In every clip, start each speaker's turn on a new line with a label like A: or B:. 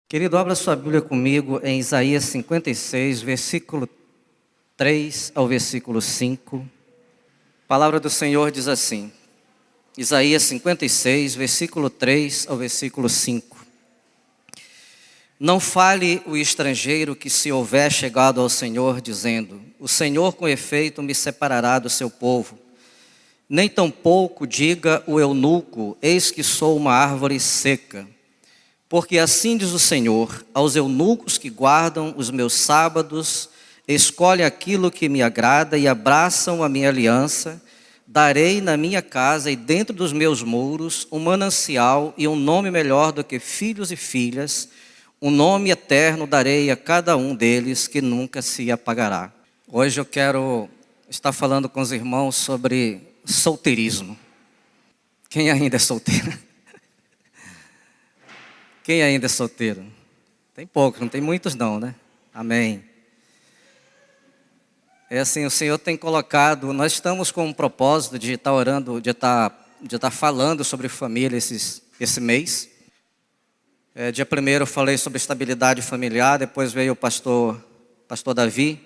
A: Querido, abra sua Bíblia comigo em Isaías 56, versículo 3 ao versículo 5. A palavra do Senhor diz assim, Isaías 56, versículo 3 ao versículo 5. Não fale o estrangeiro que se houver chegado ao Senhor, dizendo, o Senhor com efeito me separará do seu povo. Nem tampouco diga o eunuco, eis que sou uma árvore seca. Porque assim diz o Senhor, aos eunucos que guardam os meus sábados, escolhem aquilo que me agrada e abraçam a minha aliança, darei na minha casa e dentro dos meus muros um manancial e um nome melhor do que filhos e filhas, um nome eterno darei a cada um deles que nunca se apagará. Hoje eu quero estar falando com os irmãos sobre solteirismo. Quem ainda é solteiro? Quem ainda é solteiro? Tem poucos, não tem muitos não, né? Amém. É assim, o Senhor tem colocado, nós estamos com um propósito de estar orando, de estar falando sobre família esse mês. Dia 1º eu falei sobre estabilidade familiar, depois veio o pastor Davi,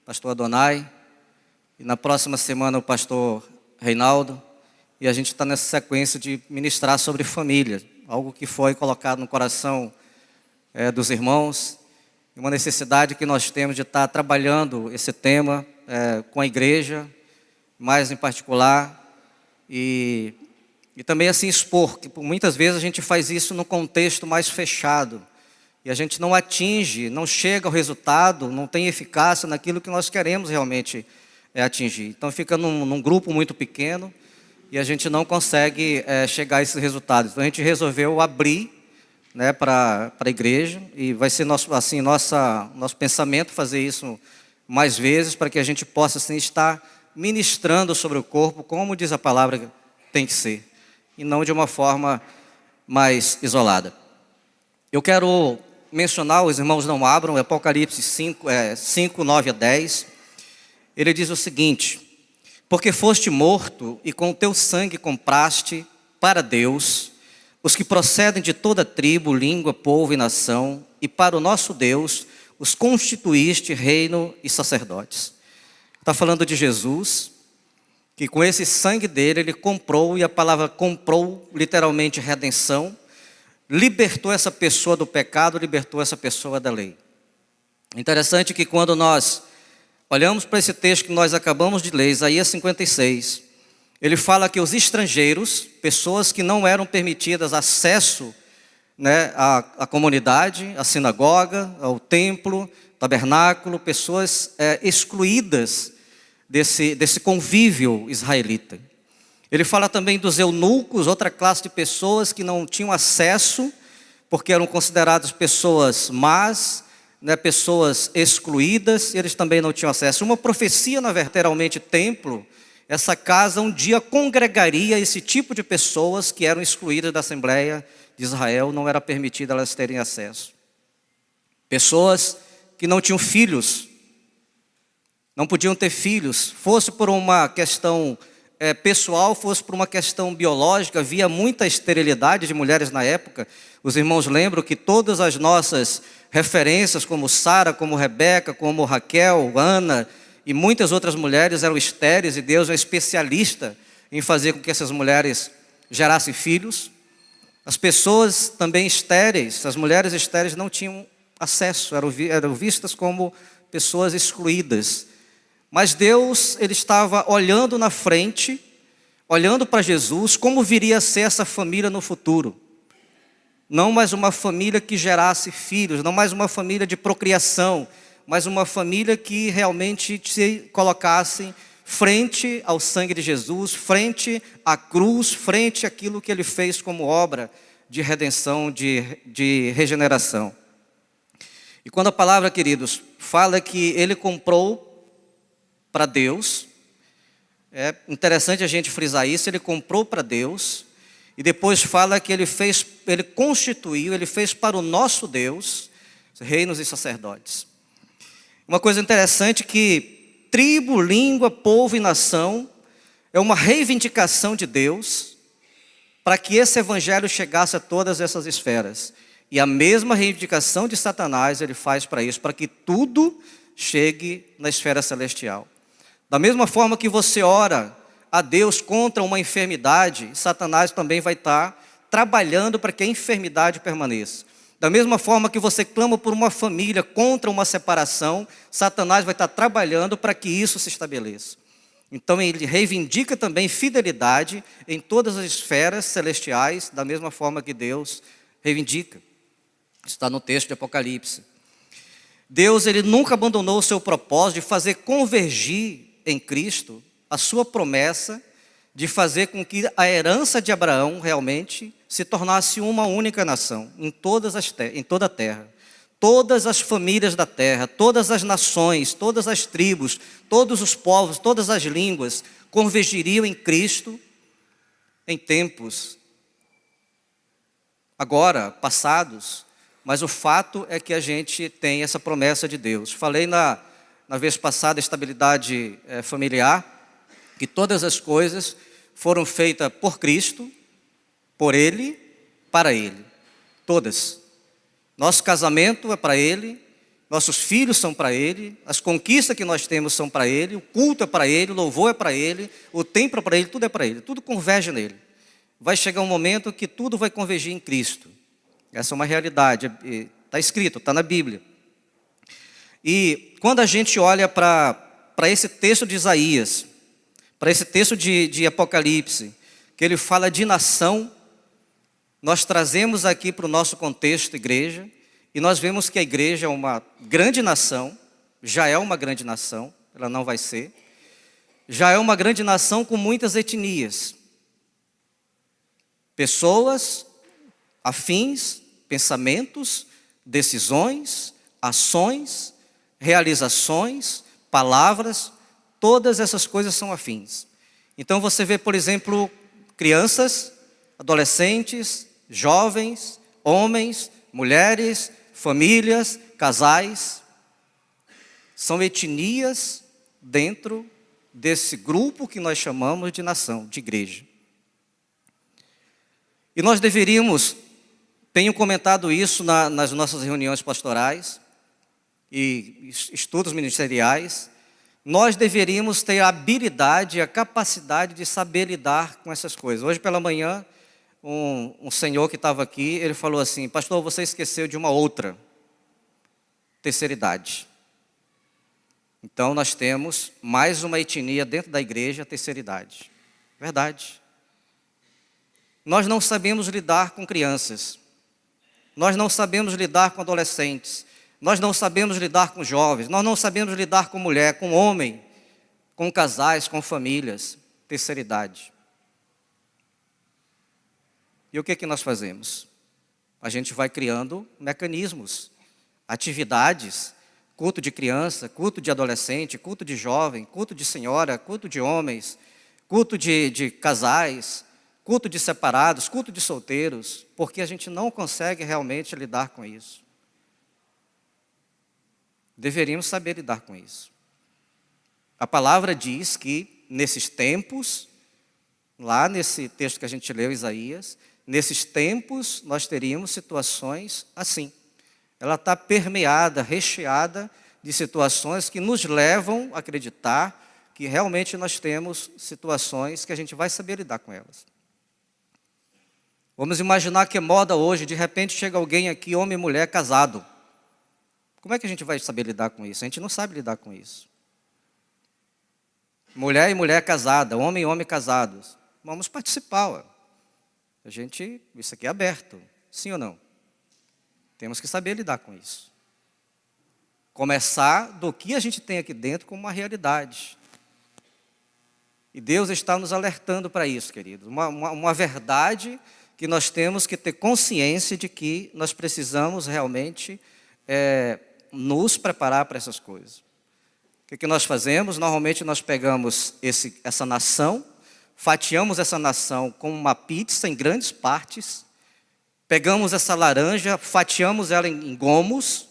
A: pastor Adonai, e na próxima semana o pastor Reinaldo, e a gente está nessa sequência de ministrar sobre família. Algo que foi colocado no coração dos irmãos, uma necessidade que nós temos de estar trabalhando esse tema com a igreja, mais em particular, e também assim expor, que muitas vezes a gente faz isso num contexto mais fechado, e a gente não atinge, não chega ao resultado, não tem eficácia naquilo que nós queremos realmente atingir. Então fica num grupo muito pequeno, e a gente não consegue chegar a esses resultados. Então a gente resolveu abrir, né, para a igreja, e vai ser nosso pensamento fazer isso mais vezes, para que a gente possa assim, estar ministrando sobre o corpo, como diz a palavra, tem que ser, e não de uma forma mais isolada. Eu quero mencionar, os irmãos não abram, Apocalipse 5, 9 a 10, ele diz o seguinte, porque foste morto e com o teu sangue compraste para Deus os que procedem de toda tribo, língua, povo e nação, e para o nosso Deus os constituíste reino e sacerdotes. Está falando de Jesus, que com esse sangue dele ele comprou, e a palavra comprou, literalmente redenção, libertou essa pessoa do pecado, libertou essa pessoa da lei. Interessante que quando nós olhamos para esse texto que nós acabamos de ler, Isaías 56, ele fala que os estrangeiros, pessoas que não eram permitidas acesso, né, à comunidade, à sinagoga, ao templo, tabernáculo, pessoas excluídas desse convívio israelita. Ele fala também dos eunucos, outra classe de pessoas que não tinham acesso, porque eram consideradas pessoas más, né, pessoas excluídas, eles também não tinham acesso. Uma profecia, literalmente, templo, essa casa um dia congregaria esse tipo de pessoas que eram excluídas da Assembleia de Israel, não era permitido elas terem acesso. Pessoas que não tinham filhos, não podiam ter filhos, fosse por uma questão pessoal, fosse por uma questão biológica, havia muita esterilidade de mulheres na época. Os irmãos lembram que todas as nossas referências, como Sara, como Rebeca, como Raquel, Ana e muitas outras mulheres eram estéreis, e Deus é especialista em fazer com que essas mulheres gerassem filhos. As pessoas também estéreis, as mulheres estéreis não tinham acesso, eram vistas como pessoas excluídas. Mas Deus, ele estava olhando na frente, olhando para Jesus, como viria a ser essa família no futuro. Não mais uma família que gerasse filhos, não mais uma família de procriação, mas uma família que realmente se colocasse frente ao sangue de Jesus, frente à cruz, frente àquilo que ele fez como obra de redenção, de regeneração. E quando a palavra, queridos, fala que ele comprou para Deus, é interessante a gente frisar isso, ele comprou para Deus, e depois fala que ele constituiu, ele fez para o nosso Deus, reinos e sacerdotes. Uma coisa interessante que tribo, língua, povo e nação é uma reivindicação de Deus para que esse evangelho chegasse a todas essas esferas. E a mesma reivindicação de Satanás ele faz para isso, para que tudo chegue na esfera celestial. Da mesma forma que você ora a Deus contra uma enfermidade, Satanás também vai estar trabalhando para que a enfermidade permaneça. Da mesma forma que você clama por uma família contra uma separação, Satanás vai estar trabalhando para que isso se estabeleça. Então ele reivindica também fidelidade em todas as esferas celestiais, da mesma forma que Deus reivindica. Está no texto de Apocalipse. Deus ele nunca abandonou o seu propósito de fazer convergir em Cristo a sua promessa de fazer com que a herança de Abraão realmente se tornasse uma única nação em toda a terra. Todas as famílias da terra, todas as nações, todas as tribos, todos os povos, todas as línguas convergiriam em Cristo em tempos agora passados, mas o fato é que a gente tem essa promessa de Deus. Falei na vez passada, estabilidade familiar, que todas as coisas foram feitas por Cristo, por Ele, para Ele. Todas. Nosso casamento é para Ele, nossos filhos são para Ele, as conquistas que nós temos são para Ele, o culto é para Ele, o louvor é para Ele, o templo é para Ele, tudo é para Ele, tudo converge nele. Vai chegar um momento que tudo vai convergir em Cristo. Essa é uma realidade, está escrito, está na Bíblia. E quando a gente olha para esse texto de Isaías, para esse texto de Apocalipse, que ele fala de nação, nós trazemos aqui para o nosso contexto igreja, e nós vemos que a igreja é uma grande nação, já é uma grande nação, ela não vai ser, já é uma grande nação com muitas etnias, pessoas, afins, pensamentos, decisões, ações, realizações, palavras, todas essas coisas são afins. Então você vê, por exemplo, crianças, adolescentes, jovens, homens, mulheres, famílias, casais. São etnias dentro desse grupo que nós chamamos de nação, de igreja. E nós deveríamos, tenho comentado isso nas nossas reuniões pastorais e estudos ministeriais, nós deveríamos ter a habilidade, a capacidade de saber lidar com essas coisas. Hoje pela manhã, um senhor que estava aqui, ele falou assim: pastor, você esqueceu de uma outra, terceira idade. Então nós temos mais uma etnia dentro da igreja, a terceira idade. Verdade. Nós não sabemos lidar com crianças. Nós não sabemos lidar com adolescentes. Nós não sabemos lidar com jovens. Nós não sabemos lidar com mulher, com homem, com casais, com famílias. Terceira idade. E o que nós fazemos? A gente vai criando mecanismos, atividades, culto de criança, culto de adolescente, culto de jovem, culto de senhora, culto de homens, culto de casais, culto de separados, culto de solteiros, porque a gente não consegue realmente lidar com isso. Deveríamos saber lidar com isso. A palavra diz que nesses tempos, lá nesse texto que a gente leu, Isaías, nesses tempos nós teríamos situações assim. Ela está permeada, recheada de situações que nos levam a acreditar que realmente nós temos situações que a gente vai saber lidar com elas. Vamos imaginar que é moda hoje, de repente chega alguém aqui, homem e mulher, casado. Como é que a gente vai saber lidar com isso? A gente não sabe lidar com isso. Mulher e mulher casada, homem e homem casados. Vamos participar, ué. Isso aqui é aberto, sim ou não? Temos que saber lidar com isso. Começar do que a gente tem aqui dentro como uma realidade. E Deus está nos alertando para isso, queridos. Uma verdade que nós temos que ter consciência de que nós precisamos realmente nos preparar para essas coisas. O que nós fazemos? Normalmente nós pegamos essa nação, fatiamos essa nação com uma pizza em grandes partes, pegamos essa laranja, fatiamos ela em gomos,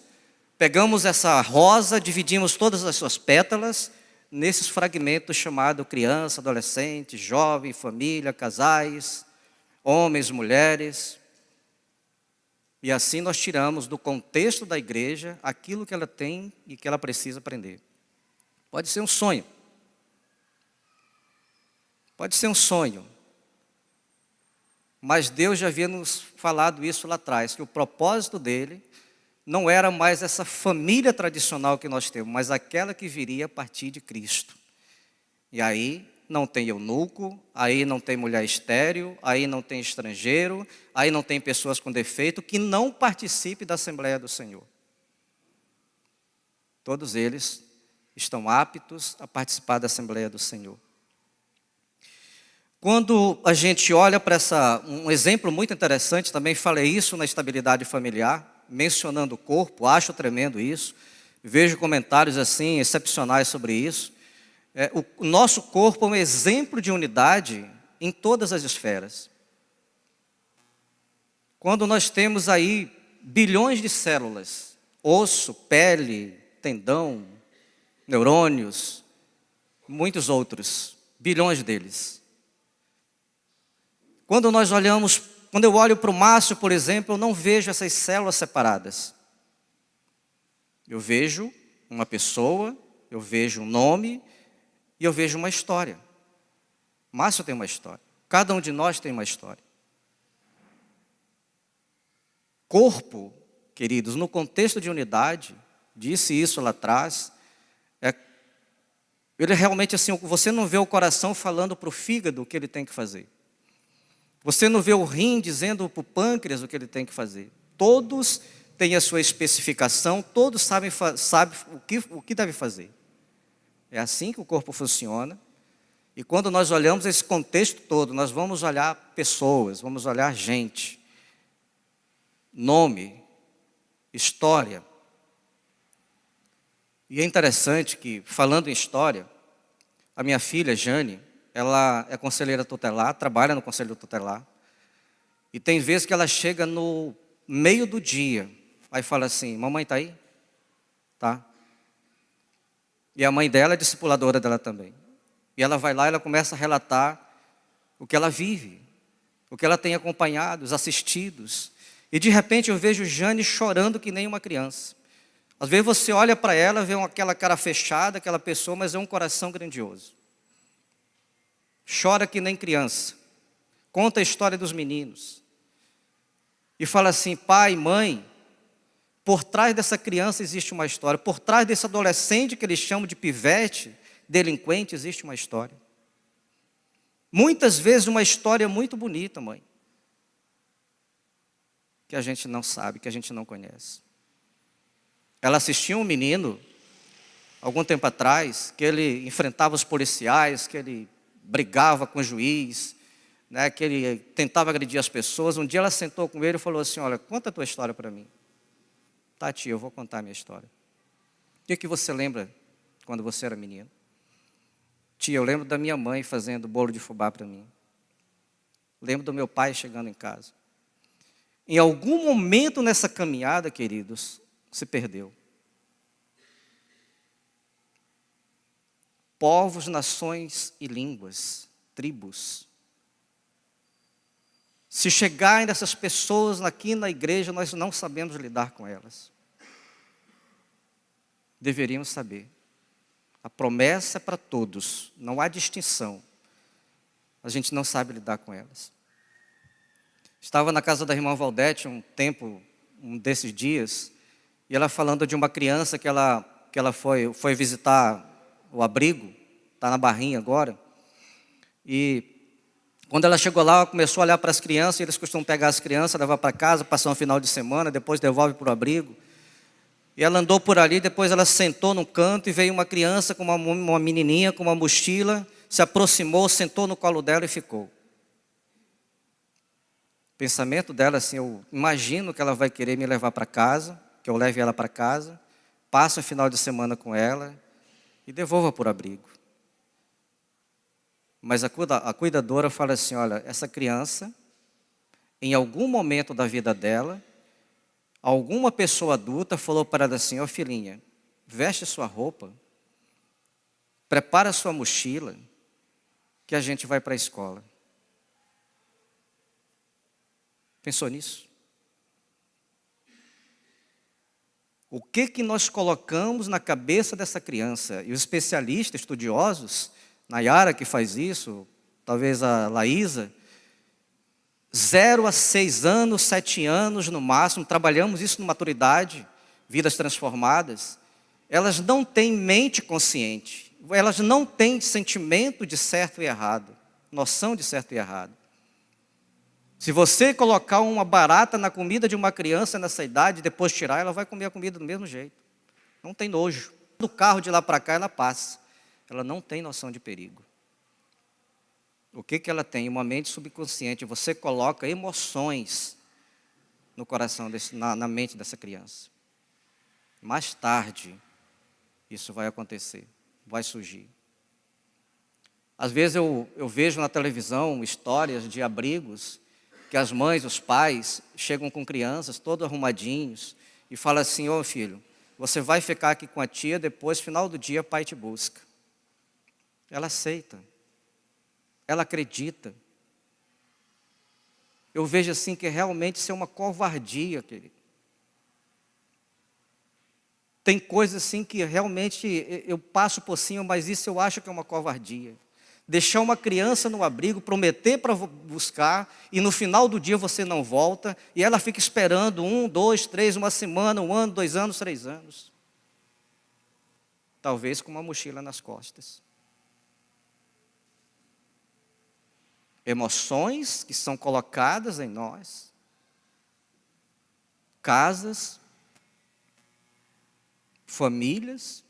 A: pegamos essa rosa, dividimos todas as suas pétalas nesses fragmentos chamados criança, adolescente, jovem, família, casais, homens, mulheres. E assim nós tiramos do contexto da igreja aquilo que ela tem e que ela precisa aprender. Pode ser um sonho. Pode ser um sonho. Mas Deus já havia nos falado isso lá atrás, que o propósito dele não era mais essa família tradicional que nós temos, mas aquela que viria a partir de Cristo. E aí não tem eunuco, aí não tem mulher estéril, aí não tem estrangeiro, aí não tem pessoas com defeito que não participem da Assembleia do Senhor. Todos eles estão aptos a participar da Assembleia do Senhor. Quando a gente olha para um exemplo muito interessante, também falei isso na estabilidade familiar, mencionando o corpo, acho tremendo isso, vejo comentários assim, excepcionais sobre isso. O nosso corpo é um exemplo de unidade em todas as esferas. Quando nós temos aí bilhões de células, osso, pele, tendão, neurônios, muitos outros, bilhões deles. Quando eu olho para o Márcio, por exemplo, eu não vejo essas células separadas. Eu vejo uma pessoa, eu vejo um nome e eu vejo uma história. Márcio tem uma história. Cada um de nós tem uma história. Corpo, queridos, no contexto de unidade, disse isso lá atrás, ele realmente assim, você não vê o coração falando para o fígado o que ele tem que fazer. Você não vê o rim dizendo para o pâncreas o que ele tem que fazer. Todos têm a sua especificação, todos sabem o que deve fazer. É assim que o corpo funciona. E quando nós olhamos esse contexto todo, nós vamos olhar pessoas, vamos olhar gente, nome, história. E é interessante que, falando em história, a minha filha, Jane, ela é conselheira tutelar, trabalha no conselho tutelar. E tem vezes que ela chega no meio do dia, aí fala assim, mamãe está aí? Tá. E a mãe dela é discipuladora dela também. E ela vai lá e ela começa a relatar o que ela vive, o que ela tem acompanhado, os assistidos. E de repente eu vejo Jane chorando que nem uma criança. Às vezes você olha para ela, vê aquela cara fechada, aquela pessoa, mas é um coração grandioso. Chora que nem criança. Conta a história dos meninos. E fala assim, pai, mãe, por trás dessa criança existe uma história. Por trás desse adolescente que eles chamam de pivete, delinquente, existe uma história. Muitas vezes uma história muito bonita, mãe. Que a gente não sabe, que a gente não conhece. Ela assistia um menino, algum tempo atrás, que ele enfrentava os policiais, que ele brigava com o juiz, né, que ele tentava agredir as pessoas. Um dia ela sentou com ele e falou assim, olha, conta a tua história para mim. Tá, tia, eu vou contar a minha história. O que você lembra quando você era menino? Tia, eu lembro da minha mãe fazendo bolo de fubá para mim. Lembro do meu pai chegando em casa. Em algum momento nessa caminhada, queridos, se perdeu. Povos, nações e línguas, tribos. Se chegarem dessas pessoas aqui na igreja, nós não sabemos lidar com elas. Deveríamos saber. A promessa é para todos, não há distinção. A gente não sabe lidar com elas. Estava na casa da irmã Valdete um desses dias, e ela falando de uma criança que ela foi visitar o abrigo, está na Barrinha agora, e quando ela chegou lá, ela começou a olhar para as crianças, e eles costumam pegar as crianças, levar para casa, passar um final de semana, depois devolve para o abrigo. E ela andou por ali, depois ela sentou no canto e veio uma criança com uma menininha com uma mochila, se aproximou, sentou no colo dela e ficou. O pensamento dela assim, eu imagino que ela vai querer me levar para casa, que eu leve ela para casa, passe um final de semana com ela e devolva por abrigo. Mas a cuidadora fala assim, olha, essa criança, em algum momento da vida dela, alguma pessoa adulta falou para ela assim, ó filhinha, veste sua roupa, prepara sua mochila, que a gente vai para a escola. Pensou nisso? O que nós colocamos na cabeça dessa criança? E os especialistas, estudiosos, Nayara que faz isso, talvez a Laísa, 0 a 6 anos, 7 anos no máximo, trabalhamos isso no Maturidade, Vidas Transformadas, elas não têm mente consciente, elas não têm sentimento de certo e errado, noção de certo e errado. Se você colocar uma barata na comida de uma criança nessa idade e depois tirar, ela vai comer a comida do mesmo jeito. Não tem nojo. Do carro de lá para cá ela passa. Ela não tem noção de perigo. O que ela tem? Uma mente subconsciente. Você coloca emoções no coração, na mente dessa criança. Mais tarde, isso vai acontecer, vai surgir. Às vezes eu vejo na televisão histórias de abrigos que as mães, os pais, chegam com crianças todos arrumadinhos e falam assim, ô filho, você vai ficar aqui com a tia, depois, final do dia, pai te busca. Ela aceita. Ela acredita. Eu vejo assim que realmente isso é uma covardia, querido. Tem coisas assim que realmente eu passo por cima, mas isso eu acho que é uma covardia. Deixar uma criança no abrigo, prometer para buscar, e no final do dia você não volta, e ela fica esperando 1, 2, 3, uma semana, 1 ano, 2 anos, 3 anos. Talvez com uma mochila nas costas. Emoções que são colocadas em nós. Casas. Famílias.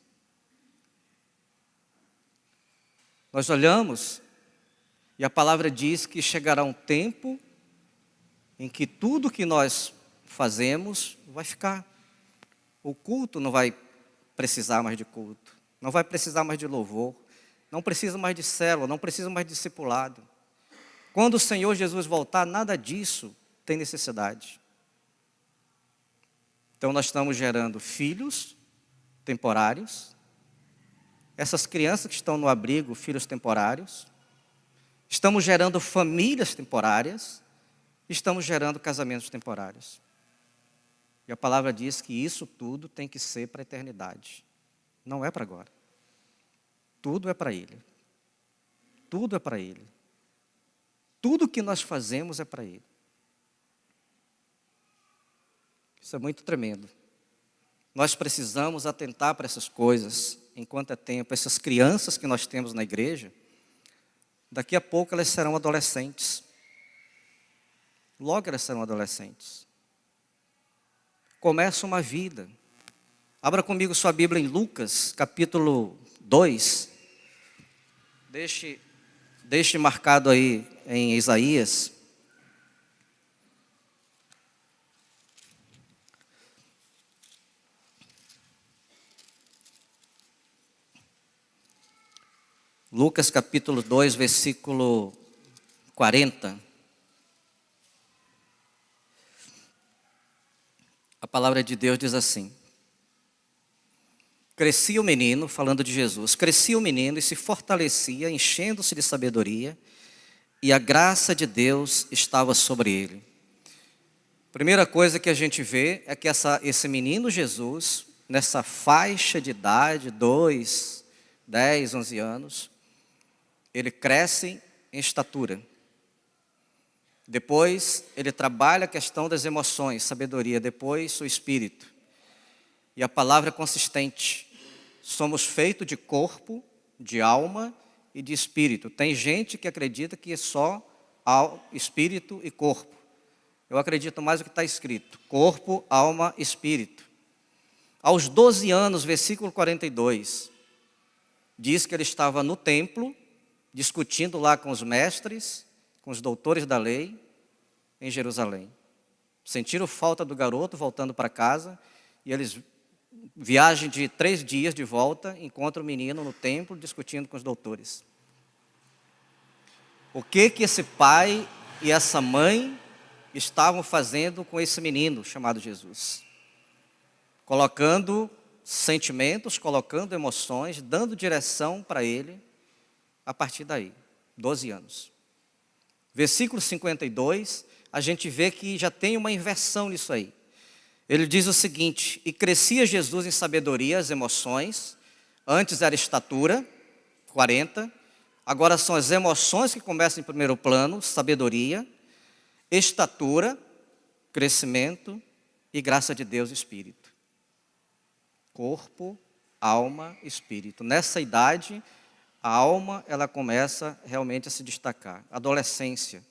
A: Nós olhamos e a palavra diz que chegará um tempo em que tudo que nós fazemos vai ficar. O culto não vai precisar mais de culto, não vai precisar mais de louvor, não precisa mais de célula, não precisa mais de discipulado. Quando o Senhor Jesus voltar, nada disso tem necessidade. Então nós estamos gerando filhos temporários, essas crianças que estão no abrigo, filhos temporários, estamos gerando famílias temporárias, estamos gerando casamentos temporários. E a palavra diz que isso tudo tem que ser para a eternidade. Não é para agora. Tudo é para Ele. Tudo é para Ele. Tudo que nós fazemos é para Ele. Isso é muito tremendo. Nós precisamos atentar para essas coisas enquanto é tempo. Essas crianças que nós temos na igreja, daqui a pouco elas serão adolescentes. Logo elas serão adolescentes. Começa uma vida. Abra comigo sua Bíblia em Lucas, capítulo 2. Deixe marcado aí em Isaías. Lucas capítulo 2, versículo 40. A palavra de Deus diz assim: crescia o menino, falando de Jesus, crescia o menino e se fortalecia, enchendo-se de sabedoria, e a graça de Deus estava sobre ele. Primeira coisa que a gente vê é que esse menino Jesus, nessa faixa de idade, 2, 10, 11 anos, ele cresce em estatura. Depois, ele trabalha a questão das emoções, sabedoria. Depois, o espírito. E a palavra é consistente. Somos feitos de corpo, de alma e de espírito. Tem gente que acredita que é só espírito e corpo. Eu acredito mais no que está escrito. Corpo, alma, espírito. Aos 12 anos, versículo 42, diz que ele estava no templo, discutindo lá com os mestres, com os doutores da lei, em Jerusalém. Sentiram falta do garoto voltando para casa, e eles, viagem de 3 dias de volta, encontram o menino no templo, discutindo com os doutores. O que esse pai e essa mãe estavam fazendo com esse menino chamado Jesus? Colocando sentimentos, colocando emoções, dando direção para ele, a partir daí, 12 anos. Versículo 52, a gente vê que já tem uma inversão nisso aí. Ele diz o seguinte: e crescia Jesus em sabedoria, as emoções, antes era estatura, 40, agora são as emoções que começam em primeiro plano, sabedoria, estatura, crescimento e graça de Deus, Espírito. Corpo, alma, espírito. Nessa idade, a alma ela começa realmente a se destacar. Adolescência.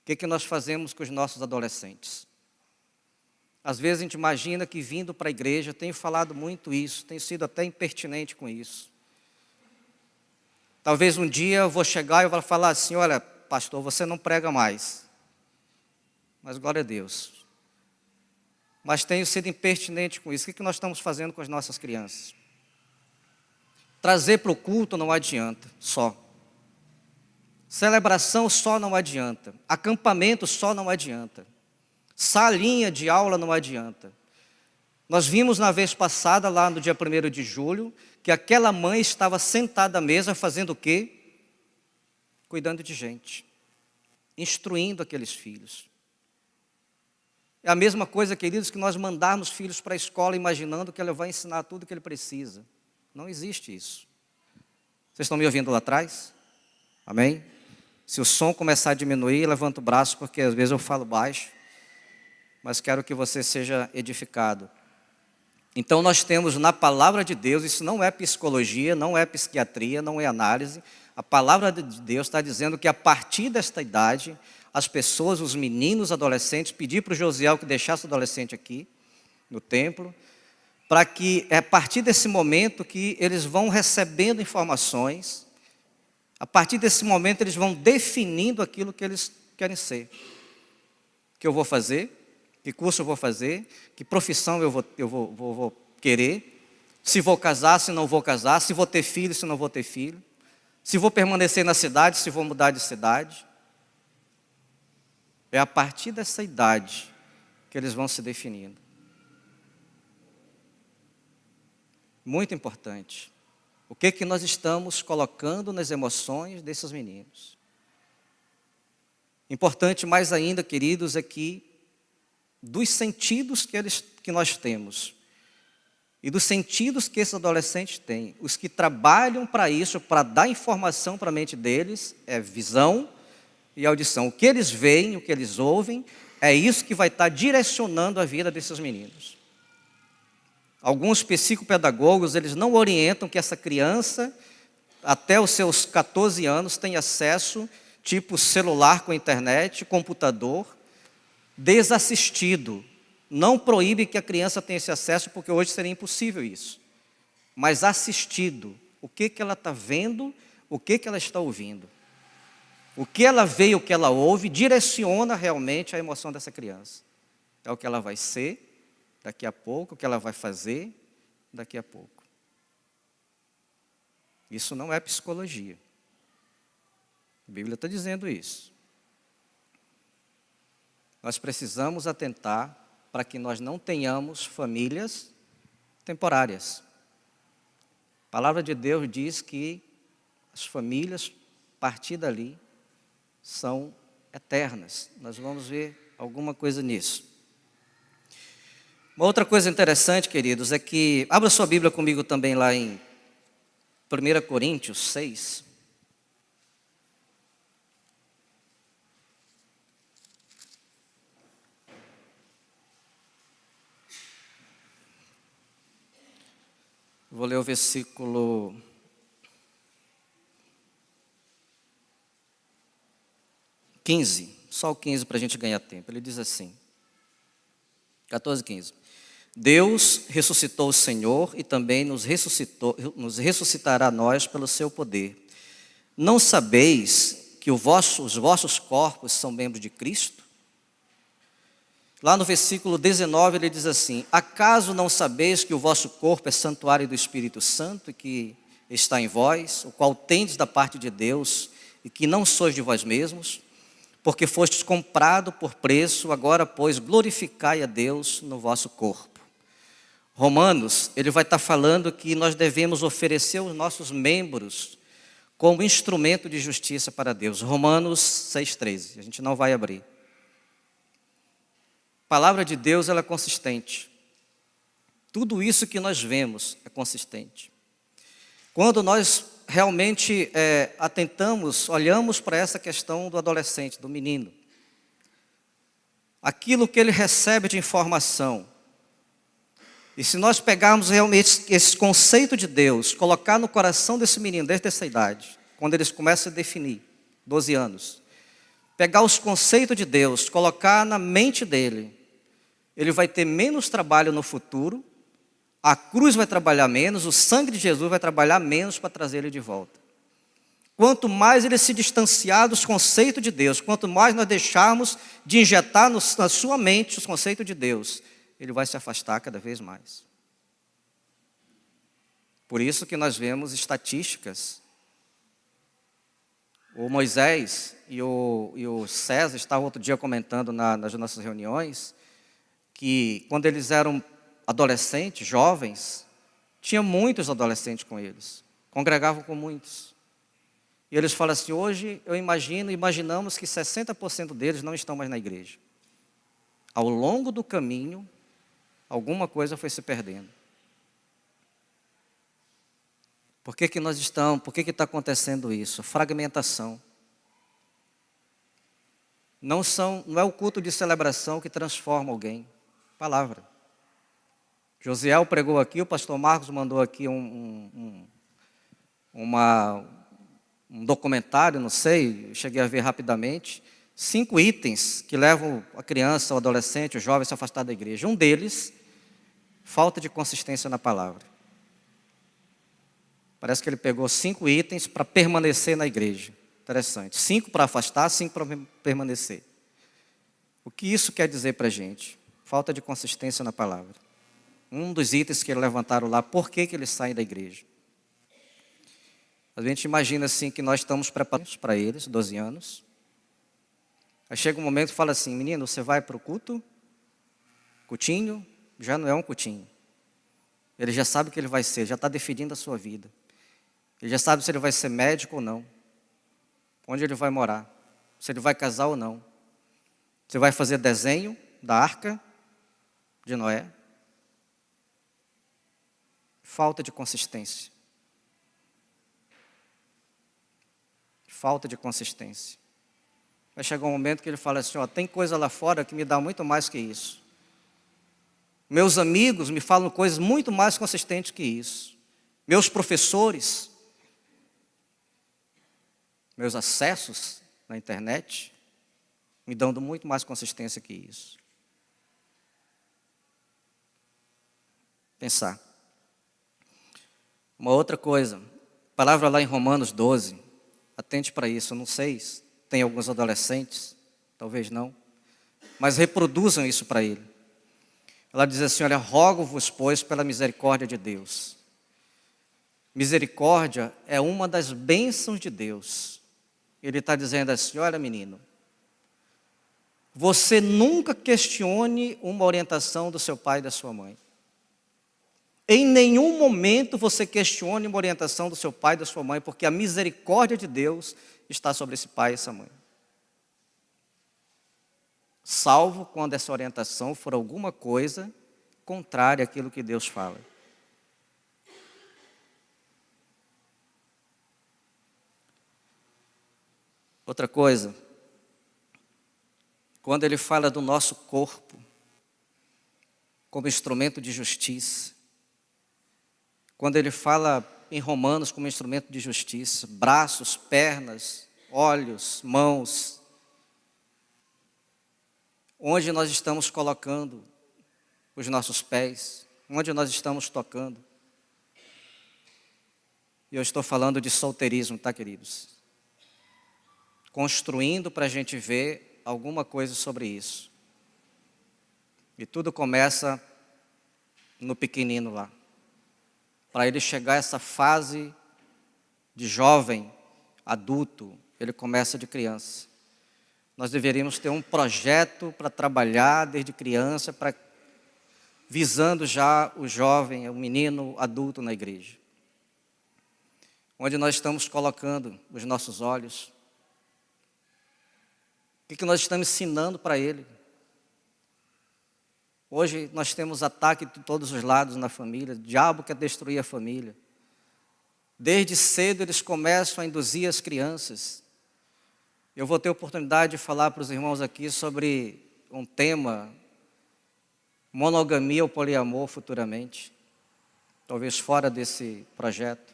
A: O que nós fazemos com os nossos adolescentes? Às vezes a gente imagina que vindo para a igreja, tenho falado muito isso, tenho sido até impertinente com isso. Talvez um dia eu vou chegar e eu vou falar assim: olha, pastor, você não prega mais. Mas glória a Deus. Mas tenho sido impertinente com isso. O que nós estamos fazendo com as nossas crianças? Trazer para o culto não adianta, só. Celebração só não adianta. Acampamento só não adianta. Salinha de aula não adianta. Nós vimos na vez passada, lá no dia 1º de julho, que aquela mãe estava sentada à mesa fazendo o quê? Cuidando de gente. Instruindo aqueles filhos. É a mesma coisa, queridos, que nós mandarmos filhos para a escola imaginando que ela vai ensinar tudo o que ele precisa. Não existe isso. Vocês estão me ouvindo lá atrás? Amém? Se o som começar a diminuir, levanta o braço, porque às vezes eu falo baixo, mas quero que você seja edificado. Então nós temos na palavra de Deus, isso não é psicologia, não é psiquiatria, não é análise. A palavra de Deus está dizendo que a partir desta idade, as pessoas, os meninos, os adolescentes, pedir para o Josiel que deixasse o adolescente aqui, no templo, para que é a partir desse momento que eles vão recebendo informações, a partir desse momento eles vão definindo aquilo que eles querem ser. O que eu vou fazer, que curso eu vou fazer, que profissão eu vou querer, se vou casar, se não vou casar, se vou ter filho, se não vou ter filho, se vou permanecer na cidade, se vou mudar de cidade. É a partir dessa idade que eles vão se definindo. Muito importante. O que nós estamos colocando nas emoções desses meninos? Importante mais ainda, queridos, é que dos sentidos que nós temos e dos sentidos que esses adolescentes têm, os que trabalham para isso, para dar informação para a mente deles, é visão e audição. O que eles veem, o que eles ouvem, é isso que vai estar direcionando a vida desses meninos. Alguns psicopedagogos, eles não orientam que essa criança, até os seus 14 anos, tenha acesso, tipo celular com internet, computador, desassistido. Não proíbe que a criança tenha esse acesso, porque hoje seria impossível isso. Mas assistido. O que ela está vendo, o que ela está ouvindo. O que ela vê e o que ela ouve direciona realmente a emoção dessa criança. É o que ela vai ser daqui a pouco, o que ela vai fazer daqui a pouco. Isso não é psicologia. A Bíblia está dizendo isso. Nós precisamos atentar para que nós não tenhamos famílias temporárias. A palavra de Deus diz que as famílias, a partir dali, são eternas. Nós vamos ver alguma coisa nisso. Uma outra coisa interessante, queridos, é que, abra sua Bíblia comigo também lá em 1 Coríntios 6. Vou ler o versículo 15, só o 15 para a gente ganhar tempo. Ele diz assim, 14, 15. Deus ressuscitou o Senhor e também nos ressuscitará nós pelo seu poder. Não sabeis que os vossos corpos são membros de Cristo? Lá no versículo 19 ele diz assim, acaso não sabeis que o vosso corpo é santuário do Espírito Santo, que está em vós, o qual tendes da parte de Deus, e que não sois de vós mesmos? Porque fostes comprado por preço, agora, pois, glorificai a Deus no vosso corpo. Romanos, ele vai estar falando que nós devemos oferecer os nossos membros como instrumento de justiça para Deus. Romanos 6,13, a gente não vai abrir. palavra de Deus ela é consistente. Tudo isso que nós vemos é consistente. Quando nós realmente atentamos, olhamos para essa questão do adolescente, do menino, aquilo que ele recebe de informação, e se nós pegarmos realmente esse conceito de Deus, colocar no coração desse menino, desde essa idade, quando eles começam a definir, 12 anos, pegar os conceitos de Deus, colocar na mente dele, ele vai ter menos trabalho no futuro, a cruz vai trabalhar menos, o sangue de Jesus vai trabalhar menos para trazer ele de volta. Quanto mais ele se distanciar dos conceitos de Deus, quanto mais nós deixarmos de injetar na sua mente os conceitos de Deus, ele vai se afastar cada vez mais. Por isso que nós vemos estatísticas. O Moisés e o César estavam outro dia comentando nas nossas reuniões que quando eles eram adolescentes, jovens, tinha muitos adolescentes com eles, congregavam com muitos. E eles falam assim, hoje imaginamos que 60% deles não estão mais na igreja. Ao longo do caminho, alguma coisa foi se perdendo. Por que está acontecendo isso? Fragmentação. Não é o culto de celebração que transforma alguém. Palavra. Josiel pregou aqui, o pastor Marcos mandou aqui um documentário, não sei, cheguei a ver rapidamente, 5 itens que levam a criança, o adolescente, o jovem a se afastar da igreja. Um deles, falta de consistência na palavra. Parece que ele pegou 5 itens para permanecer na igreja. Interessante. 5 para afastar, 5 para permanecer. O que isso quer dizer para a gente? Falta de consistência na palavra. Um dos itens que eles levantaram lá, por que eles saem da igreja? A gente imagina assim que nós estamos preparados para eles, 12 anos. Aí chega um momento e fala assim, menino, você vai para o culto? Cultinho? Já não é um cultinho. Ele já sabe o que ele vai ser, já está definindo a sua vida. Ele já sabe se ele vai ser médico ou não. Onde ele vai morar. Se ele vai casar ou não. Você vai fazer desenho da arca de Noé. Falta de consistência. Falta de consistência. Vai chegar um momento que ele fala assim, tem coisa lá fora que me dá muito mais que isso. Meus amigos me falam coisas muito mais consistentes que isso. Meus professores, meus acessos na internet, me dão muito mais consistência que isso. Pensar. Uma outra coisa, palavra lá em Romanos 12, atente para isso, eu não sei, tem alguns adolescentes, talvez não, mas reproduzam isso para ele. Ela diz assim, olha, rogo-vos, pois, pela misericórdia de Deus. Misericórdia é uma das bênçãos de Deus. Ele está dizendo assim, olha menino, você nunca questione uma orientação do seu pai e da sua mãe. Em nenhum momento você questione uma orientação do seu pai e da sua mãe, porque a misericórdia de Deus está sobre esse pai e essa mãe. Salvo quando essa orientação for alguma coisa contrária àquilo que Deus fala. Outra coisa, quando ele fala do nosso corpo como instrumento de justiça, quando ele fala em Romanos como instrumento de justiça, braços, pernas, olhos, mãos, onde nós estamos colocando os nossos pés, onde nós estamos tocando. E eu estou falando de solteirismo, tá, queridos? Construindo para a gente ver alguma coisa sobre isso. E tudo começa no pequenino lá. Para ele chegar a essa fase de jovem, adulto, ele começa de criança. Nós deveríamos ter um projeto para trabalhar desde criança, visando já o jovem, o menino adulto na igreja. Onde nós estamos colocando os nossos olhos. O que nós estamos ensinando para ele? Hoje nós temos ataque de todos os lados na família, o diabo quer destruir a família. Desde cedo eles começam a induzir as crianças. Eu vou ter oportunidade de falar para os irmãos aqui sobre um tema, monogamia ou poliamor futuramente, talvez fora desse projeto.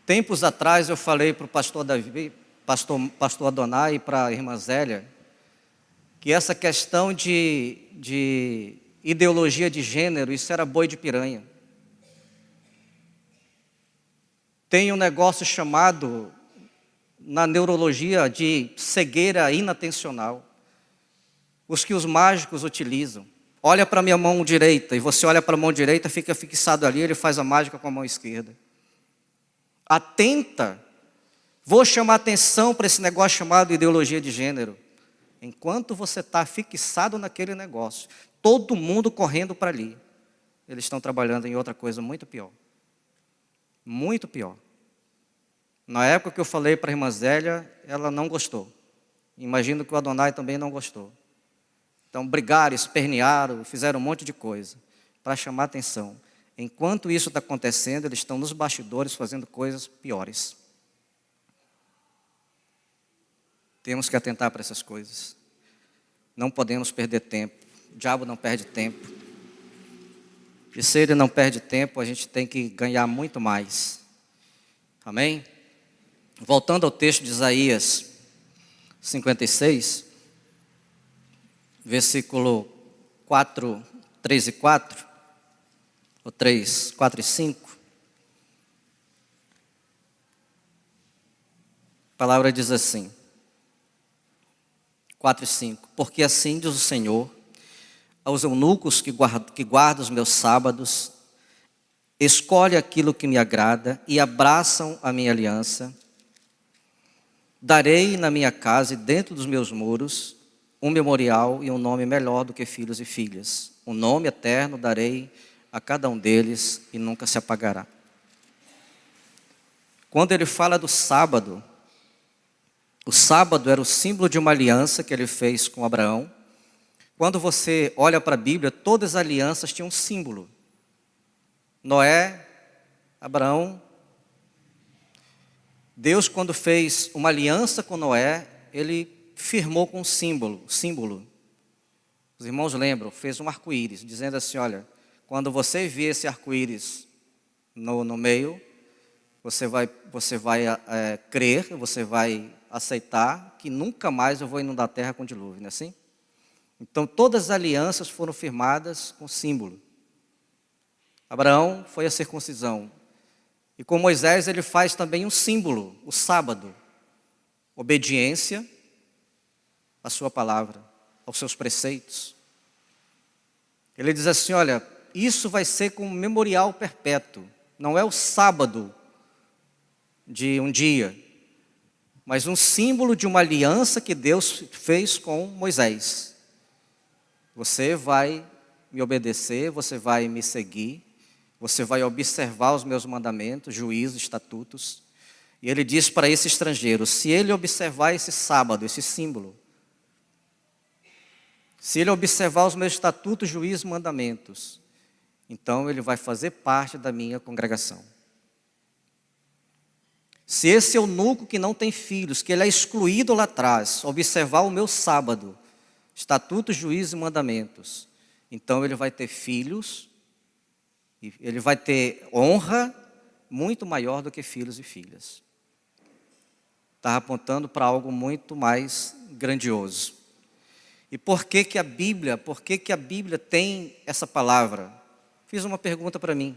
A: Tempos atrás eu falei para o pastor Davi, pastor Adonai e para a irmã Zélia, que essa questão de ideologia de gênero, isso era boi de piranha. Tem um negócio chamado, na neurologia, de cegueira inatencional. Os que os mágicos utilizam. Olha para a minha mão direita, e você olha para a mão direita, fica fixado ali, ele faz a mágica com a mão esquerda. Atenta, vou chamar atenção para esse negócio chamado ideologia de gênero. Enquanto você está fixado naquele negócio, todo mundo correndo para ali, eles estão trabalhando em outra coisa muito pior. Muito pior. Na época que eu falei para a irmã Zélia, ela não gostou. Imagino que o Adonai também não gostou. Então brigaram, espernearam, fizeram um monte de coisa para chamar atenção. Enquanto isso está acontecendo, eles estão nos bastidores fazendo coisas piores. Temos que atentar para essas coisas. Não podemos perder tempo. O diabo não perde tempo. E se ele não perde tempo, a gente tem que ganhar muito mais. Amém? Voltando ao texto de Isaías 56, versículo 4, 3 e 4, ou 3, 4 e 5. A palavra diz assim, 4 e 5. Porque assim diz o Senhor, aos eunucos que guardam os meus sábados, escolhe aquilo que me agrada e abraçam a minha aliança. Darei na minha casa e dentro dos meus muros um memorial e um nome melhor do que filhos e filhas. Um nome eterno darei a cada um deles e nunca se apagará. Quando ele fala do sábado, o sábado era o símbolo de uma aliança que ele fez com Abraão. Quando você olha para a Bíblia, todas as alianças tinham um símbolo. Noé, Abraão. Deus, quando fez uma aliança com Noé, ele firmou com um símbolo. Os irmãos lembram, fez um arco-íris, dizendo assim, olha, quando você vê esse arco-íris no meio, você vai crer, você vai aceitar que nunca mais eu vou inundar a terra com dilúvio, não é assim? Então, todas as alianças foram firmadas com símbolo. Abraão foi a circuncisão. E com Moisés ele faz também um símbolo, o sábado. Obediência à sua palavra, aos seus preceitos. Ele diz assim, olha, isso vai ser como um memorial perpétuo. Não é o sábado de um dia, mas um símbolo de uma aliança que Deus fez com Moisés. Você vai me obedecer, você vai me seguir, você vai observar os meus mandamentos, juízos, estatutos. E ele diz para esse estrangeiro, se ele observar esse sábado, esse símbolo, se ele observar os meus estatutos, juízos, mandamentos, então ele vai fazer parte da minha congregação. Se esse eunuco que não tem filhos, que ele é excluído lá atrás, observar o meu sábado, estatutos, juízos e mandamentos, então ele vai ter filhos, ele vai ter honra muito maior do que filhos e filhas. Está apontando para algo muito mais grandioso. E por que a Bíblia tem essa palavra? Fiz uma pergunta para mim.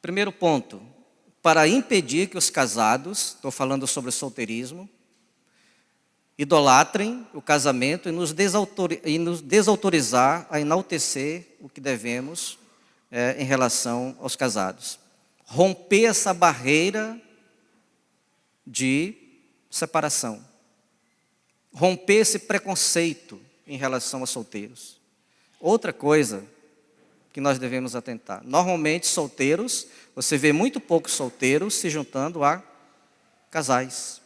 A: Primeiro ponto, para impedir que os casados, estou falando sobre o solteirismo, idolatrem o casamento e nos desautorizar a enaltecer o que devemos em relação aos casados. Romper essa barreira de separação. Romper esse preconceito em relação aos solteiros. Outra coisa que nós devemos atentar. Normalmente solteiros, você vê muito poucos solteiros se juntando a casais.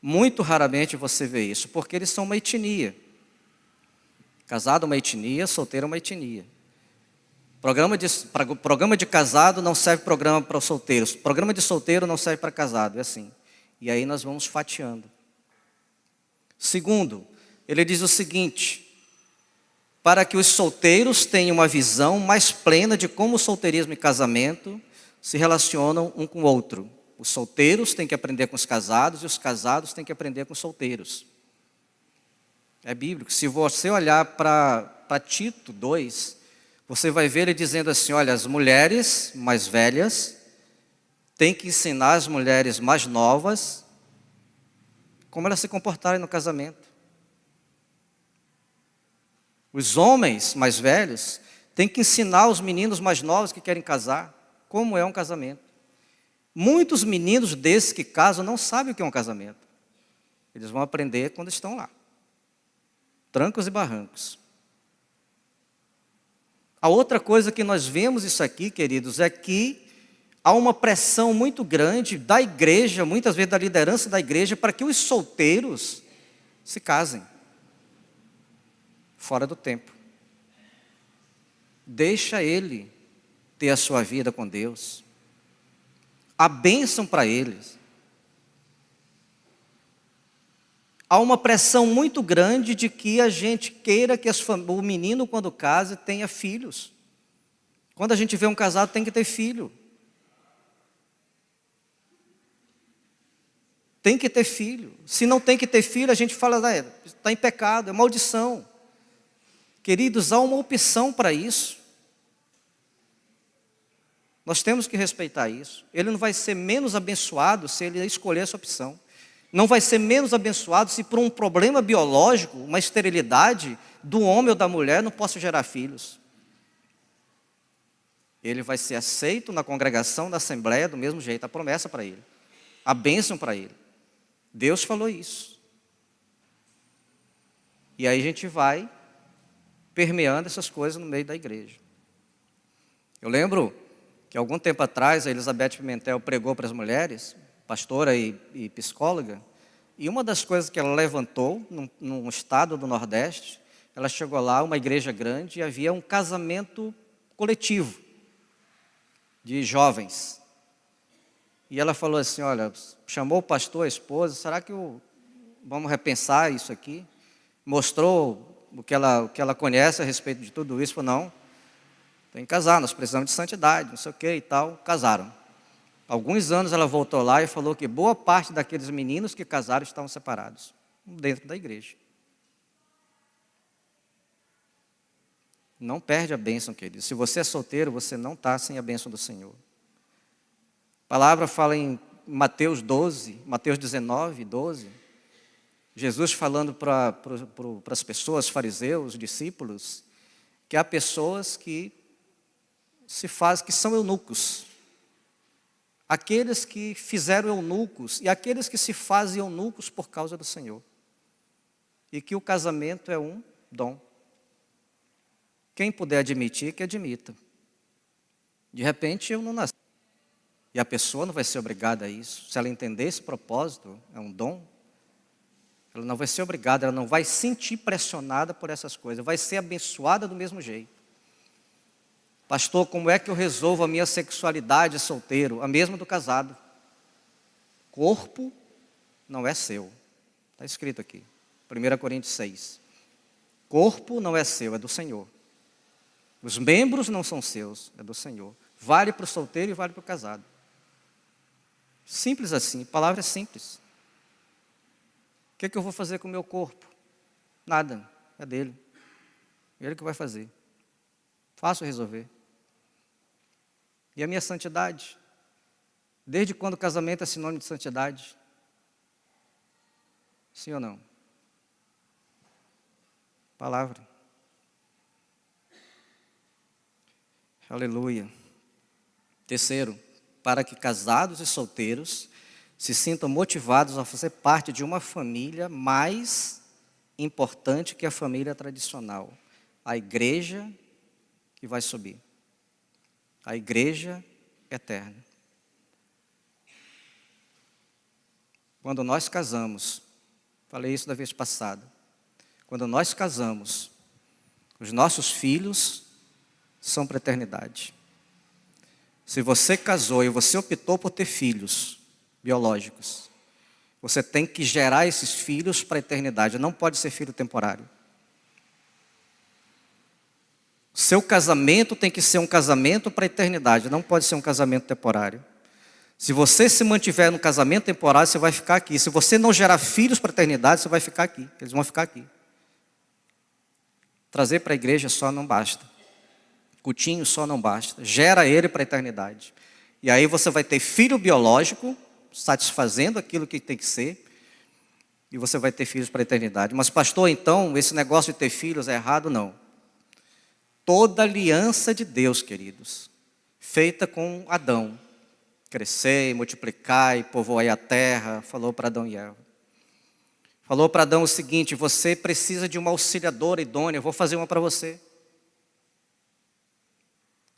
A: Muito raramente você vê isso, porque eles são uma etnia. Casado é uma etnia, solteiro é uma etnia. Programa de casado não serve programa para os solteiros. Programa de solteiro não serve para casado, é assim. E aí nós vamos fatiando. Segundo, ele diz o seguinte: para que os solteiros tenham uma visão mais plena de como o solteirismo e casamento se relacionam um com o outro. Os solteiros têm que aprender com os casados e os casados têm que aprender com os solteiros. É bíblico. Se você olhar para Tito 2, você vai ver ele dizendo assim, olha, as mulheres mais velhas têm que ensinar as mulheres mais novas como elas se comportarem no casamento. Os homens mais velhos têm que ensinar os meninos mais novos que querem casar como é um casamento. Muitos meninos desses que casam não sabem o que é um casamento. Eles vão aprender quando estão lá. Trancos e barrancos. A outra coisa que nós vemos isso aqui, queridos, é que há uma pressão muito grande da igreja, muitas vezes da liderança da igreja, para que os solteiros se casem. Fora do tempo. Deixa ele ter a sua vida com Deus. A bênção para eles. Há uma pressão muito grande de que a gente queira que o menino, quando case, tenha filhos. Quando a gente vê um casado, tem que ter filho. Tem que ter filho. Se não tem que ter filho, a gente fala, está em pecado, é maldição. Queridos, há uma opção para isso. Nós temos que respeitar isso. Ele não vai ser menos abençoado se ele escolher essa opção. Não vai ser menos abençoado se por um problema biológico, uma esterilidade do homem ou da mulher não possa gerar filhos. Ele vai ser aceito na congregação, na assembleia, do mesmo jeito. A promessa para ele. A bênção para ele. Deus falou isso. E aí a gente vai permeando essas coisas no meio da igreja. Eu lembro que algum tempo atrás a Elizabeth Pimentel pregou para as mulheres, pastora e psicóloga, e uma das coisas que ela levantou num estado do Nordeste, ela chegou lá, uma igreja grande, e havia um casamento coletivo de jovens. E ela falou assim, olha, chamou o pastor, a esposa, será que vamos repensar isso aqui? Mostrou o que ela conhece a respeito de tudo isso, falou, não, tem que casar, nós precisamos de santidade, não sei o que e tal, casaram. Alguns anos ela voltou lá e falou que boa parte daqueles meninos que casaram estavam separados, dentro da igreja. Não perde a bênção, querido. Se você é solteiro, você não está sem a bênção do Senhor. A palavra fala em Mateus 12, Mateus 19, 12. Jesus falando para as pessoas, fariseus, discípulos, que há pessoas que que são eunucos. Aqueles que fizeram eunucos e aqueles que se fazem eunucos por causa do Senhor. E que o casamento é um dom. Quem puder admitir, que admita. De repente eu não nasci. E a pessoa não vai ser obrigada a isso. Se ela entender esse propósito, é um dom, ela não vai ser obrigada, ela não vai sentir pressionada por essas coisas. Vai ser abençoada do mesmo jeito. Pastor, como é que eu resolvo a minha sexualidade solteiro? A mesma do casado. Corpo não é seu. Está escrito aqui. 1 Coríntios 6. Corpo não é seu, é do Senhor. Os membros não são seus, é do Senhor. Vale para o solteiro e vale para o casado. Simples assim, a palavra é simples. O que eu vou fazer com o meu corpo? Nada, é dele. Ele que vai fazer. Fácil resolver. E a minha santidade? Desde quando o casamento é sinônimo de santidade? Sim ou não? Palavra. Aleluia. Terceiro, para que casados e solteiros se sintam motivados a fazer parte de uma família mais importante que a família tradicional. A igreja que vai subir. A igreja eterna. Quando nós casamos, falei isso da vez passada, quando nós casamos, os nossos filhos são para a eternidade. Se você casou e você optou por ter filhos biológicos, você tem que gerar esses filhos para a eternidade, não pode ser filho temporário. Seu casamento tem que ser um casamento para a eternidade, não pode ser um casamento temporário. Se você se mantiver no casamento temporário, você vai ficar aqui. Se você não gerar filhos para a eternidade, você vai ficar aqui. Eles vão ficar aqui. Trazer para a igreja só não basta. Cultinho só não basta. Gera ele para a eternidade. E aí você vai ter filho biológico, satisfazendo aquilo que tem que ser, e você vai ter filhos para a eternidade. Mas pastor, então, esse negócio de ter filhos é errado? Não. Toda aliança de Deus, queridos, feita com Adão, crescer, multiplicar e povoar a terra, falou para Adão e Eva. Falou para Adão o seguinte: você precisa de uma auxiliadora idônea, eu vou fazer uma para você.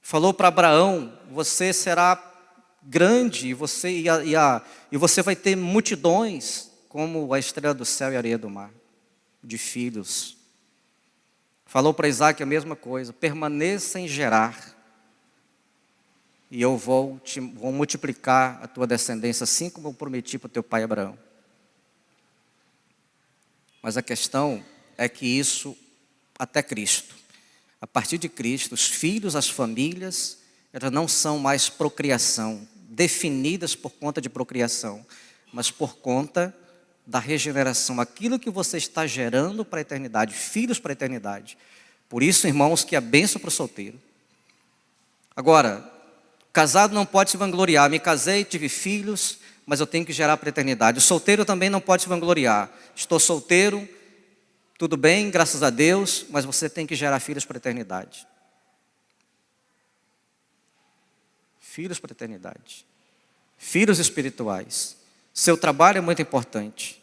A: Falou para Abraão: você será grande e você vai ter multidões, como a estrela do céu e a areia do mar, de filhos. Falou para Isaac a mesma coisa: permaneça em gerar, e eu vou multiplicar a tua descendência, assim como eu prometi para o teu pai Abraão. Mas a questão é que isso, até Cristo, a partir de Cristo, os filhos, as famílias, elas não são mais procriação, definidas por conta de procriação, mas por conta da regeneração, aquilo que você está gerando para a eternidade, filhos para a eternidade. Por isso, irmãos, que é bênção para o solteiro. Agora, casado não pode se vangloriar: me casei, tive filhos, mas eu tenho que gerar para a eternidade. O solteiro também não pode se vangloriar: estou solteiro, tudo bem, graças a Deus, mas você tem que gerar filhos para a eternidade. Filhos para a eternidade. Filhos espirituais. Seu trabalho é muito importante.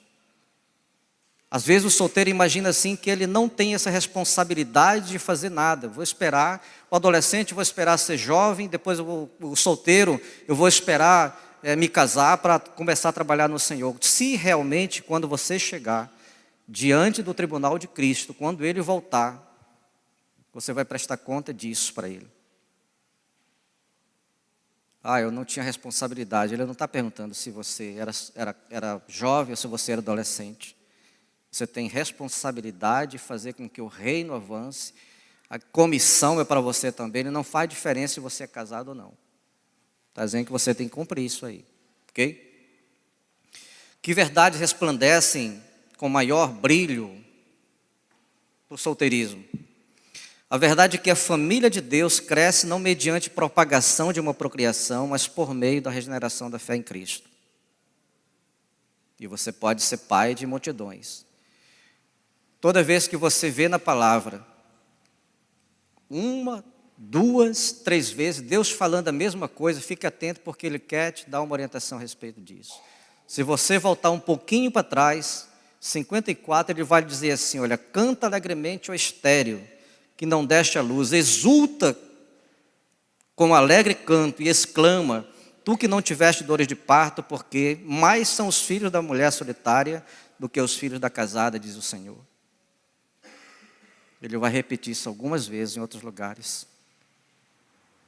A: Às vezes o solteiro imagina assim que ele não tem essa responsabilidade de fazer nada. Vou esperar, o adolescente vou esperar ser jovem, depois o solteiro eu vou esperar me casar para começar a trabalhar no Senhor. Se realmente quando você chegar diante do tribunal de Cristo, quando Ele voltar, você vai prestar conta disso para Ele. Eu não tinha responsabilidade. Ele não está perguntando se você era jovem ou se você era adolescente. Você tem responsabilidade de fazer com que o reino avance. A comissão é para você também. Ele não faz diferença se você é casado ou não. Está dizendo que você tem que cumprir isso aí. Ok? Que verdades resplandecem com maior brilho para o solteirismo? A verdade é que a família de Deus cresce não mediante propagação de uma procriação, mas por meio da regeneração da fé em Cristo. E você pode ser pai de multidões. Toda vez que você vê na palavra, 1, 2, 3 vezes, Deus falando a mesma coisa, fique atento, porque Ele quer te dar uma orientação a respeito disso. Se você voltar um pouquinho para trás, 54, Ele vai dizer assim: olha, canta alegremente, ó estéril, que não deste a luz, exulta com alegre canto e exclama, tu que não tiveste dores de parto, porque mais são os filhos da mulher solitária do que os filhos da casada, diz o Senhor. Ele vai repetir isso algumas vezes em outros lugares,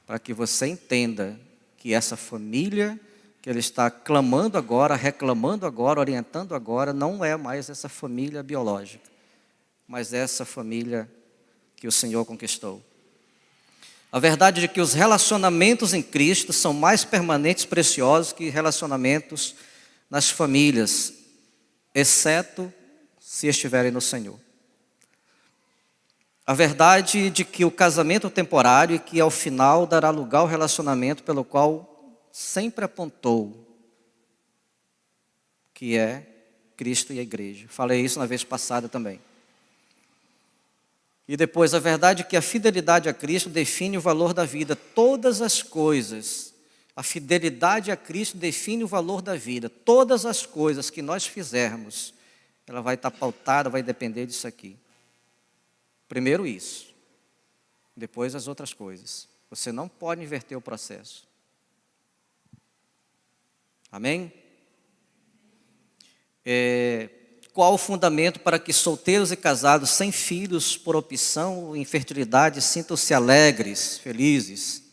A: para que você entenda que essa família que Ele está clamando agora, reclamando agora, orientando agora, não é mais essa família biológica, mas essa família que o Senhor conquistou. A verdade é que os relacionamentos em Cristo são mais permanentes e preciosos que relacionamentos nas famílias, exceto se estiverem no Senhor. A verdade de que o casamento é temporário e que ao final dará lugar ao relacionamento pelo qual sempre apontou, que é Cristo e a igreja. Falei isso na vez passada também. E depois, a verdade é que a fidelidade a Cristo define o valor da vida. Todas as coisas, a fidelidade a Cristo define o valor da vida. Todas as coisas que nós fizermos, ela vai estar pautada, vai depender disso aqui. Primeiro isso, depois as outras coisas. Você não pode inverter o processo. Amém? Qual o fundamento para que solteiros e casados sem filhos por opção ou infertilidade sintam-se alegres, felizes?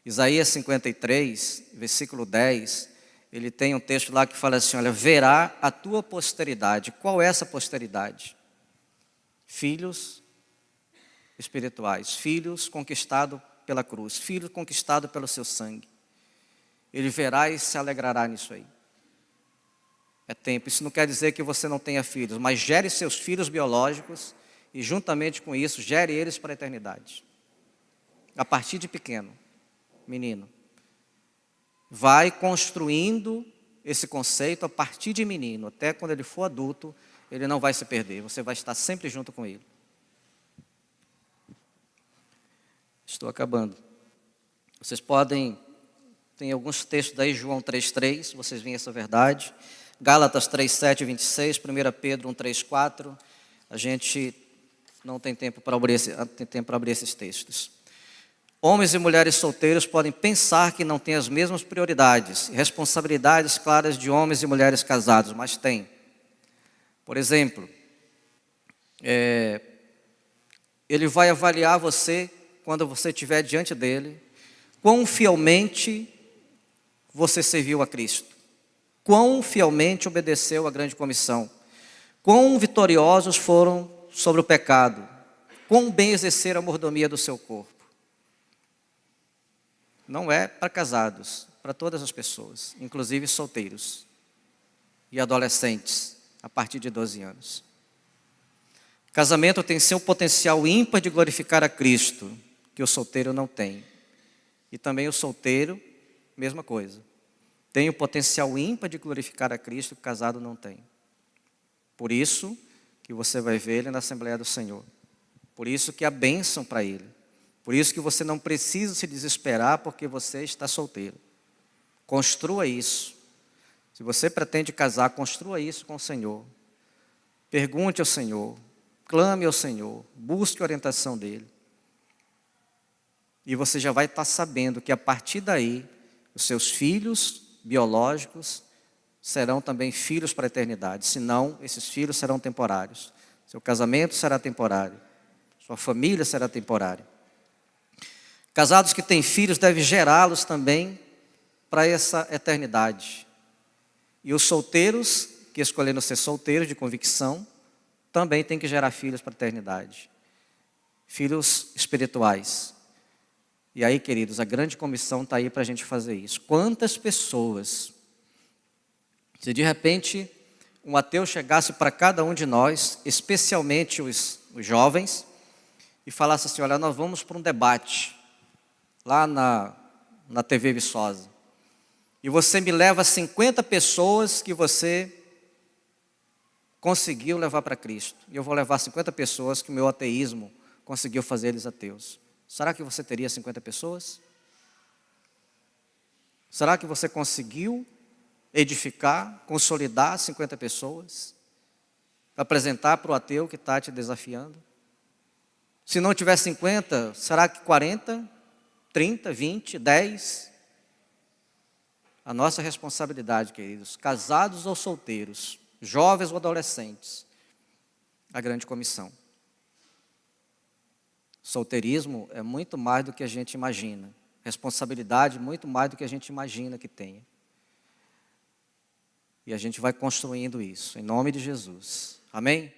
A: Isaías 53, versículo 10, ele tem um texto lá que fala assim, olha, verá a tua posteridade. Qual é essa posteridade? Filhos espirituais, filhos conquistados pela cruz, filhos conquistados pelo seu sangue. Ele verá e se alegrará nisso aí. É tempo. Isso não quer dizer que você não tenha filhos, mas gere seus filhos biológicos e juntamente com isso, gere eles para a eternidade. A partir de pequeno, menino. Vai construindo esse conceito a partir de menino, até quando ele for adulto, ele não vai se perder, você vai estar sempre junto com ele. Estou acabando. Vocês podem, tem alguns textos aí, João 3,3, vocês veem essa verdade. Gálatas 3,7 e 26, 1 Pedro 1,3,4. A gente não tem tempo para abrir esses textos. Homens e mulheres solteiros podem pensar que não têm as mesmas prioridades e responsabilidades claras de homens e mulheres casados, mas têm. Por exemplo, ele vai avaliar você quando você estiver diante dele, quão fielmente você serviu a Cristo. Quão fielmente obedeceu à grande comissão, quão vitoriosos foram sobre o pecado, quão bem exerceram a mordomia do seu corpo. Não é para casados, para todas as pessoas, inclusive solteiros e adolescentes, a partir de 12 anos. Casamento tem seu potencial ímpar de glorificar a Cristo, que o solteiro não tem. E também o solteiro, mesma coisa. Tem o potencial ímpar de glorificar a Cristo que o casado não tem. Por isso que você vai ver ele na Assembleia do Senhor. Por isso que há bênção para ele. Por isso que você não precisa se desesperar porque você está solteiro. Construa isso. Se você pretende casar, construa isso com o Senhor. Pergunte ao Senhor, clame ao Senhor, busque a orientação dele. E você já vai estar sabendo que a partir daí, os seus filhos biológicos serão também filhos para a eternidade, senão esses filhos serão temporários. Seu casamento será temporário, sua família será temporária. Casados que têm filhos devem gerá-los também para essa eternidade. E os solteiros, que escolheram ser solteiros de convicção, também têm que gerar filhos para a eternidade. Filhos espirituais. E aí, queridos, a grande comissão está aí para a gente fazer isso. Quantas pessoas, se de repente um ateu chegasse para cada um de nós, especialmente os jovens, e falasse assim, olha, nós vamos para um debate, lá na TV Viçosa, e você me leva 50 pessoas que você conseguiu levar para Cristo, e eu vou levar 50 pessoas que o meu ateísmo conseguiu fazer eles ateus. Será que você teria 50 pessoas? Será que você conseguiu edificar, consolidar 50 pessoas? Para apresentar para o ateu que está te desafiando? Se não tiver 50, será que 40, 30, 20, 10? A nossa responsabilidade, queridos, casados ou solteiros, jovens ou adolescentes, a grande comissão. Solteirismo é muito mais do que a gente imagina. Responsabilidade muito mais do que a gente imagina que tenha. E a gente vai construindo isso, em nome de Jesus. Amém?